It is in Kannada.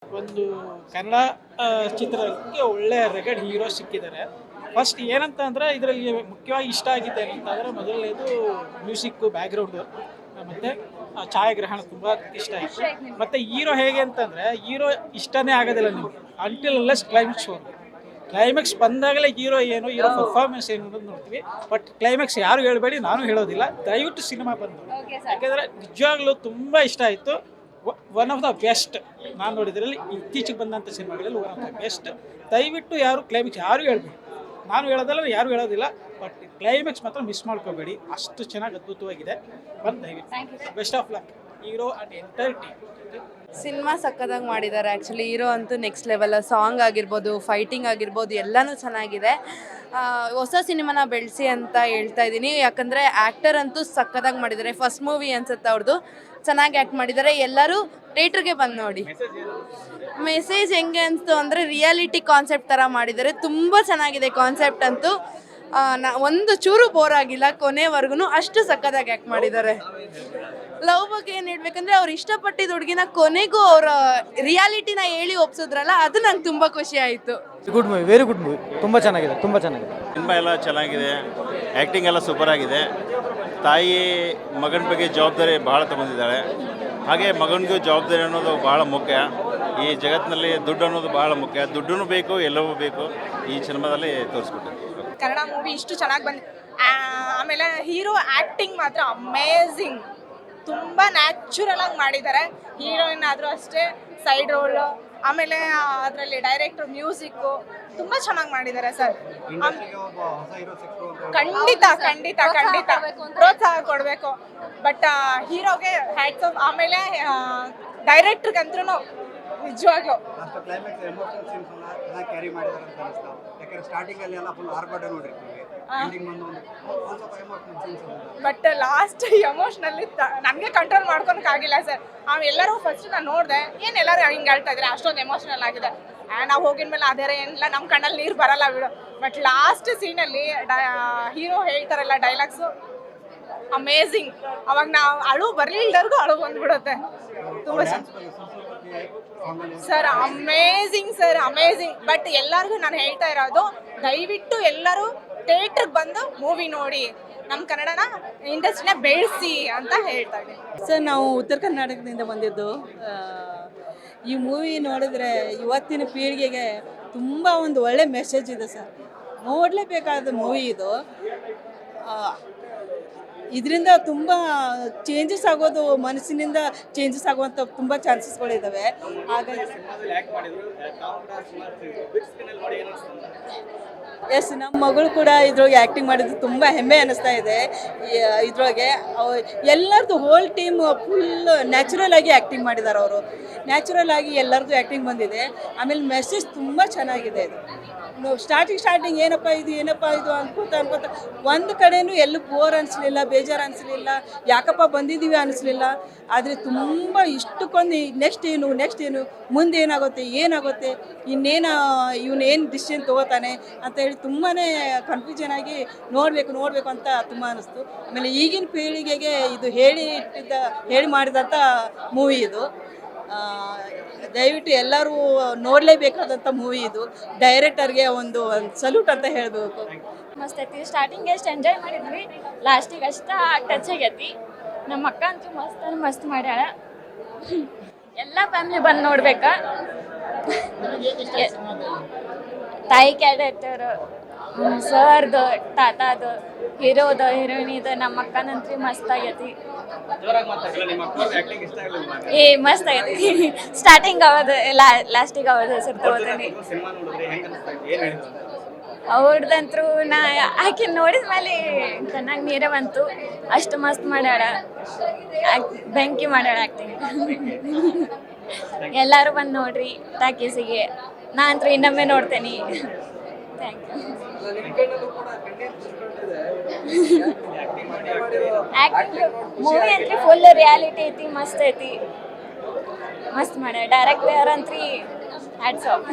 ಒಂದು ಕನ್ನಡ ಚಿತ್ರಕ್ಕೆ ಒಳ್ಳೆ ರೆಗಡ್ ಹೀರೋ ಸಿಕ್ಕಿದ್ದಾರೆ. ಫಸ್ಟ್ ಏನಂತ ಅಂದರೆ ಇದರಲ್ಲಿ ಮುಖ್ಯವಾಗಿ ಇಷ್ಟ ಆಗಿದೆ ಅಂತಂದರೆ ಮೊದಲನೇದು ಮ್ಯೂಸಿಕ್ಕು ಬ್ಯಾಕ್ಗ್ರೌಂಡು ಮತ್ತು ಛಾಯಾಗ್ರಹಣ ತುಂಬ ಇಷ್ಟ ಆಯಿತು. ಮತ್ತು ಹೀರೋ ಹೇಗೆ ಅಂತಂದರೆ ಹೀರೋ ಇಷ್ಟನೇ ಆಗೋದಿಲ್ಲ ನಿಮಗೆ until unless climax show. Climax ಬಂದಾಗಲೇ ಹೀರೋ ಏನು ಹೀರೋ ಪರ್ಫಾರ್ಮೆನ್ಸ್ ಏನು ಅನ್ನೋದು ನೋಡ್ತೀವಿ. ಬಟ್ ಕ್ಲೈಮ್ಯಾಕ್ಸ್ ಯಾರು ಹೇಳಬೇಡಿ, ನಾನು ಹೇಳೋದಿಲ್ಲ, ದಯವಿಟ್ಟು ಸಿನಿಮಾ ಬಂದು ಯಾಕೆಂದರೆ ನಿಜವಾಗ್ಲೂ ತುಂಬ ಇಷ್ಟ ಆಯಿತು. ಒನ್ ಆಫ್ ದ ಬೆಸ್ಟ್ ನಾನು ನೋಡಿದ್ರಲ್ಲಿ ಇತ್ತೀಚೆಗೆ ಬಂದಂಥ ಸಿನಿಮಾಗಳಲ್ಲಿ ಒನ್ ಆಫ್ ದ ಬೆಸ್ಟ್. ದಯವಿಟ್ಟು ಯಾರು ಕ್ಲೈಮ್ಯಾಕ್ಸ್ ಯಾರು ಹೇಳ್ಬೇಡಿ, ನಾನು ಹೇಳೋದಲ್ಲ, ಯಾರು ಹೇಳೋದಿಲ್ಲ, ಬಟ್ ಕ್ಲೈಮ್ಯಾಕ್ಸ್ ಮಾತ್ರ ಮಿಸ್ ಮಾಡ್ಕೋಬೇಡಿ, ಅಷ್ಟು ಚೆನ್ನಾಗಿ ಅದ್ಭುತವಾಗಿದೆ. ಬಂದು ದಯವಿಟ್ಟು best of luck hero and entire team. Cinema ಸಕ್ಕದಾಗಿ ಮಾಡಿದ್ದಾರೆ. ಆ್ಯಕ್ಚುಲಿ ಹೀರೋ ಅಂತೂ ನೆಕ್ಸ್ಟ್ ಲೆವೆಲ್. ಸಾಂಗ್ ಆಗಿರ್ಬೋದು, ಫೈಟಿಂಗ್ ಆಗಿರ್ಬೋದು, ಎಲ್ಲನೂ ಚೆನ್ನಾಗಿದೆ. ಹೊಸ ಸಿನಿಮಾನ ಬೆಳೆಸಿ ಅಂತ ಹೇಳ್ತಾ ಇದ್ದೀನಿ. ಯಾಕಂದರೆ ಆ್ಯಕ್ಟರ್ ಅಂತೂ ಸಕ್ಕದಾಗಿ ಮಾಡಿದ್ದಾರೆ. ಫಸ್ಟ್ ಮೂವಿ ಅನ್ಸುತ್ತೆ ಅವ್ರದ್ದು, ಚೆನ್ನಾಗಿ ಆ್ಯಕ್ಟ್ ಮಾಡಿದ್ದಾರೆ. ಎಲ್ಲರೂ ಥಿಯೇಟ್ರಿಗೆ ಬಂದು ನೋಡಿ. ಮೆಸೇಜ್ ಹೆಂಗೆ ಅನಿಸ್ತು ಅಂದರೆ ರಿಯಾಲಿಟಿ ಕಾನ್ಸೆಪ್ಟ್ ಥರ ಮಾಡಿದ್ದಾರೆ. ತುಂಬ ಚೆನ್ನಾಗಿದೆ ಕಾನ್ಸೆಪ್ಟ್ ಅಂತೂ. ಒಂದು ಚೂರು ಬೋರ್ ಆಗಿಲ್ಲ ಕೊನೆವರೆಗೂ, ಅಷ್ಟು ಸಕ್ಕದಾಗಿ ಆ್ಯಕ್ಟ್ ಮಾಡಿದ್ದಾರೆ. ಲವ್ ಬಗ್ಗೆ ಏನು ಹೇಳ್ಬೇಕಂದ್ರೆ ಅವ್ರು ಇಷ್ಟಪಟ್ಟಿದ್ದ ಹುಡುಗಿನ ಕೊನೆಗೂ ಅವರ ರಿಯಾಲಿಟಿನ ಹೇಳಿ ಒಪ್ಸಿದ್ರಲ್ಲ, ಅದು ನಂಗೆ ತುಂಬ ಖುಷಿ ಆಯಿತು. Good movie, very good movie, ತುಂಬ ಚೆನ್ನಾಗಿದೆ, ತುಂಬ ಚೆನ್ನಾಗಿದೆ. ಸಿನಿಮಾ ಎಲ್ಲ ಚೆನ್ನಾಗಿದೆ, ಆ್ಯಕ್ಟಿಂಗ್ ಎಲ್ಲ ಸೂಪರ್ ಆಗಿದೆ. ತಾಯಿ ಮಗನ ಬಗ್ಗೆ ಜವಾಬ್ದಾರಿ ಭಾಳ ತಗೊಂಡಿದ್ದಾಳೆ. ಹಾಗೆ ಮಗನಿಗೂ ಜವಾಬ್ದಾರಿ ಅನ್ನೋದು ಭಾಳ ಮುಖ್ಯ. ಈ ಜಗತ್ತಿನಲ್ಲಿ ದುಡ್ಡು ಅನ್ನೋದು ಭಾಳ ಮುಖ್ಯ. ದುಡ್ಡೂ ಬೇಕು, ಎಲ್ಲವೂ ಬೇಕು. ಈ ಸಿನಿಮಾದಲ್ಲಿ ತೋರಿಸ್ಬಿಟ್ಟೆ. ಕನ್ನಡ ಮೂವಿ ಇಷ್ಟು ಚೆನ್ನಾಗಿ ಬಂದು, ಆಮೇಲೆ ಹೀರೋ ಆ್ಯಕ್ಟಿಂಗ್ ಮಾತ್ರ ಅಮೇಝಿಂಗ್, ತುಂಬ ನ್ಯಾಚುರಲ್ ಆಗಿ ಮಾಡಿದ್ದಾರೆ. ಹೀರೋಯಿನ್ ಆದರೂ ಅಷ್ಟೇ, ಸೈಡ್ ರೋಲು, ಆಮೇಲೆ ಅದರಲ್ಲಿ ಡೈರೆಕ್ಟ್ರು ಮ್ಯೂಸಿಕ್ಕು ತುಂಬ ಚೆನ್ನಾಗಿ ಮಾಡಿದ್ದಾರೆ ಸರ್. ಖಂಡಿತ ಖಂಡಿತ ಖಂಡಿತ ಪ್ರೋತ್ಸಾಹ ಕೊಡಬೇಕು. ಬಟ್ ಹೀರೋಗೆ ಹ್ಯಾಟ್ಸ್ ಆಫ್. ಆಮೇಲೆ ಡೈರೆಕ್ಟ್ರಿಗಂತೂ ನಿಜವಾಗ್ಲೂ ಬಟ್ ಲಾಸ್ಟ್ ಎಮೋಷ್ನಲ್ಲಿ ನನಗೆ ಕಂಟ್ರೋಲ್ ಮಾಡ್ಕೊಳಕ್ಕಾಗಿಲ್ಲ ಸರ್. ಎಲ್ಲರೂ ಫಸ್ಟ್ ನಾನು ನೋಡಿದೆ, ಏನು ಎಲ್ಲರೂ ಹಿಂಗೆ ಹೇಳ್ತಾ ಇದ್ರೆ ಅಷ್ಟೊಂದು ಎಮೋಷ್ನಲ್ ಆಗಿದೆ. ನಾವು ಹೋಗಿದ ಮೇಲೆ ಅದೇ ಏನಿಲ್ಲ, ನಮ್ಮ ಕಣ್ಣಲ್ಲಿ ನೀರು ಬರಲ್ಲ ಬಿಡು. ಬಟ್ ಲಾಸ್ಟ್ ಸೀನಲ್ಲಿ ಹೀರೋ ಹೇಳ್ತಾರಲ್ಲ ಡೈಲಾಗ್ಸು, ಅಮೇಝಿಂಗ್. ಅವಾಗ ನಾವು ಅಳು ಬರಲಿಲ್ಲದವ್ರಿಗೂ ಅಳು ಬಂದ್ಬಿಡುತ್ತೆ. ತುಂಬ sir amazing sir, amazing. But ಎಲ್ಲರಿಗೂ ನಾನು ಹೇಳ್ತಾ ಇರೋದು, ದಯವಿಟ್ಟು ಎಲ್ಲರೂ ಥಿಯೇಟ್ರಿಗೆ ಬಂದು ಮೂವಿ ನೋಡಿ, ನಮ್ಮ ಕನ್ನಡನ ಇಂಡಸ್ಟ್ರಿನ ಬೆಳೆಸಿ ಅಂತ ಹೇಳ್ತಾ ಇದ್ದೀನಿ ಸರ್. ನಾವು ಉತ್ತರ ಕರ್ನಾಟಕದಿಂದ ಬಂದಿದ್ದು. ಈ ಮೂವಿ ನೋಡಿದ್ರೆ ಇವತ್ತಿನ ಪೀಳಿಗೆಗೆ ತುಂಬ ಒಂದು ಒಳ್ಳೆ ಮೆಸೇಜ್ ಇದೆ ಸರ್. ನೋಡಲೇಬೇಕಾದ ಮೂವಿ ಇದು. ಇದರಿಂದ ತುಂಬ ಚೇಂಜಸ್ ಆಗೋದು, ಮನಸ್ಸಿನಿಂದ ಚೇಂಜಸ್ ಆಗುವಂಥ ತುಂಬ ಚಾನ್ಸಸ್ಗಳಿದ್ದಾವೆ. ಹಾಗಾಗಿ ಎಸ್, ನಮ್ಮ ಮಗಳು ಕೂಡ ಇದ್ರೊಳಗೆ ಆ್ಯಕ್ಟಿಂಗ್ ಮಾಡಿದ್ದು ತುಂಬ ಹೆಮ್ಮೆ ಅನ್ನಿಸ್ತಾ ಇದೆ. ಇದ್ರೊಳಗೆ ಎಲ್ಲರದ್ದು ಹೋಲ್ ಟೀಮ್ ಫುಲ್ ನ್ಯಾಚುರಲ್ ಆಗಿ ಆ್ಯಕ್ಟಿಂಗ್ ಮಾಡಿದ್ದಾರೆ ಅವರು. ನ್ಯಾಚುರಲ್ ಆಗಿ ಎಲ್ಲರದ್ದು ಆ್ಯಕ್ಟಿಂಗ್ ಬಂದಿದೆ. ಆಮೇಲೆ ಮೆಸೇಜ್ ತುಂಬ ಚೆನ್ನಾಗಿದೆ. ಇದು ಸ್ಟಾರ್ಟಿಂಗ್ ಏನಪ್ಪ ಇದು ಅನ್ಕೋತ ಒಂದು ಕಡೆನೂ ಎಲ್ಲೂ ಬೋರ್ ಅನಿಸ್ಲಿಲ್ಲ, ಬೇಜಾರು ಅನಿಸ್ಲಿಲ್ಲ, ಯಾಕಪ್ಪ ಬಂದಿದ್ದೀವಿ ಅನಿಸ್ಲಿಲ್ಲ. ಆದರೆ ತುಂಬ ಇಷ್ಟಕ್ಕೊಂದು ನೆಕ್ಸ್ಟ್ ಏನು ಮುಂದೆ ಏನಾಗುತ್ತೆ ಇವನೇನು ಡಿಸಿಷನ್ ತೊಗೋತಾನೆ ಅಂತ ಹೇಳಿ ತುಂಬಾ ಕನ್ಫ್ಯೂಷನ್ ಆಗಿ ನೋಡಬೇಕು ಅಂತ ತುಂಬ ಅನ್ನಿಸ್ತು. ಆಮೇಲೆ ಈಗಿನ ಪೀಳಿಗೆಗೆ ಇದು ಹೇಳಿ ಮಾಡಿದಂಥ ಮೂವಿ ಇದು. ದಯವಿಟ್ಟು ಎಲ್ಲರೂ ನೋಡಲೇಬೇಕಾದಂಥ ಮೂವಿ ಇದು. ಡೈರೆಕ್ಟರ್ಗೆ ಒಂದು ಸಲ್ಯೂಟ್ ಅಂತ ಹೇಳಬೇಕು. ಮಸ್ತ್ ಐತಿ. ಸ್ಟಾರ್ಟಿಂಗ್ ಎಷ್ಟು ಎಂಜಾಯ್ ಮಾಡಿದ್ವಿ, ಲಾಸ್ಟಿಗೆ ಅಷ್ಟ ಟಚ್ ಆಗೈತಿ. ನಮ್ಮ ಅಕ್ಕ ಅಂತೂ ಮಸ್ತ್ ಮಾಡ್ಯಾಳ. ಎಲ್ಲ ಫ್ಯಾಮಿಲಿ ಬಂದು ನೋಡ್ಬೇಕಾ. ತಾಯಿ ಕ್ಯಾರೆಕ್ಟರ್, ಸರ್ದು, ತಾತಾದು, ಹೀರೋದು, ಹೀರೋಯಿನಿದು, ನಮ್ಮ ಅಕ್ಕನಂತ್ರಿ ಮಸ್ತ್ ಆಗೈತಿ. ಮಸ್ತ್ ಆಗೈತಿ. ಸ್ಟಾರ್ಟಿಂಗ್ ಅವದು ಲಾಸ್ಟಿಗೆ ಅವದ ಹೆಸರು ತಗೋತೀನಿ. ಅವ್ರದಂತರೂ ಆಕೆ ನೋಡಿದ ಮೇಲೆ ಕಣ್ಣಾಗ ನೀರೇ ಬಂತು. ಅಷ್ಟು ಮಸ್ತ್ ಮಾಡ್ಯಾಳ, ಬೆಂಕಿ ಮಾಡ್ಯಾಳ ಆ್ಯಕ್ಟಿಂಗ್. ಎಲ್ಲರೂ ಬಂದು ನೋಡ್ರಿ ಟಾಕೀಸಿಗೆ. ನಾ ಅಂತೂ ಇನ್ನೊಮ್ಮೆ ನೋಡ್ತೇನೆ. Thank you. ಆ್ಯಕ್ಟಿಂಗ್ ಮೂವಿ ಅಂತೂ ಫುಲ್ ರಿಯಾಲಿಟಿ ಐತಿ, ಮಸ್ತ್ ಐತಿ, ಮಸ್ತ್ ಮಾಡ್ಯಾರ. ಡೈರೆಕ್ಟರ್ ಅಂತ್ರಿ ಹ್ಯಾಟ್ಸ್ ಆಫ್.